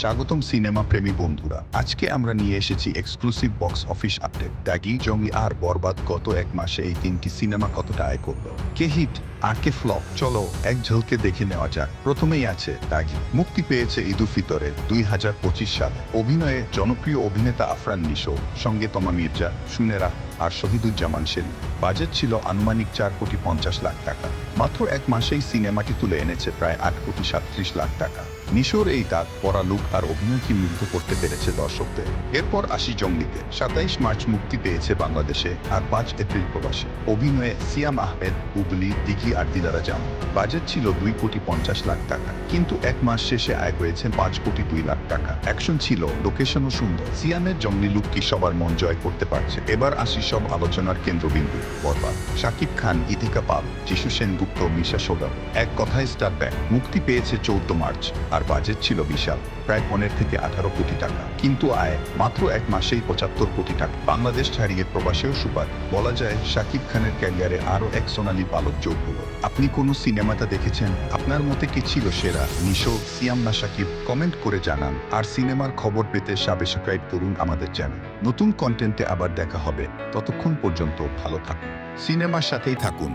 স্বাগতম সিনেমা প্রেমী বন্ধুরা। আজকে আমরা নিয়ে এসেছি এক্সক্লুসিভ বক্স অফিস আপডেট। দাগি, জঙ্গলি আর বরবাদ গত এক মাসে এই তিনটি সিনেমা কতটা আয় করলো, কে হিট আর কে ফ্লপ, চলো এক ঝলকে দেখে নেওয়া যাক। প্রথমেই আছে দাগি। মুক্তি পেয়েছে ঈদ উল ফিতরে 2025 সালে। অভিনয়ে জনপ্রিয় অভিনেতা আফরান নিশো, সঙ্গে তমা মির্জা, সুনেরা আর শহীদুজ্জামান শেরি। বাজেট ছিল আনুমানিক 4,50,00,000 টাকা। মাত্র এক মাসেই সিনেমাটি তুলে এনেছে প্রায় 8,37,00,000 টাকা। নিশোর এই দাগ পরা লুক আর অভিনয়কে মুগ্ধ করতে পেরেছে দর্শকদের। এরপর আসি জঙ্গলিতে। 27 মার্চ মুক্তি পেয়েছে বাংলাদেশে আর 5 এপ্রিল প্রবাসে। অভিনয়ে সিয়াম আহমেদ, হুবলি, দিঘি আর দিলারা জামান। বাজেট ছিল 2,50,00,000 টাকা, কিন্তু এক মাস শেষে আয় হয়েছে 5,02,00,000 টাকা। অ্যাকশন ছিল, লোকেশনও সুন্দর। সিয়ামের জঙ্গলি লুক কি সবার মন জয় করতে পারছে? এবার আসি সব আলোচনার কেন্দ্রবিন্দু, বরবাদ। শাকিব খান, ইতিকা পাল, যিশু সেনগুপ্ত, মিশা সোডাম, এক কথায় স্টার ব্যাক। মুক্তি পেয়েছে 14 মার্চ আর বাজেট ছিল বিশাল, প্রায় 15 থেকে 18 কোটি টাকা, কিন্তু আয় মাত্র এক মাসেই 75 কোটি টাকা। বাংলাদেশ ছাড়িয়ে প্রবাসেও সুপার। বলা যায় শাকিব খানের ক্যারিয়ারে আরো এক সোনালী পালক যোগ হলো। আপনি কোন সিনেমাটা দেখেছেন? আপনার মতে কি ছিল সেরা, নিশো, সিয়াম না শাকিব? কমেন্ট করে জানান। আর সিনেমার খবর পেতে সাবস্ক্রাইব করুন আমাদের চ্যানেল। নতুন কন্টেন্টে আবার দেখা হবে। ততক্ষণ পর্যন্ত ভালো থাকুন, সিনেমার সাথেই থাকুন।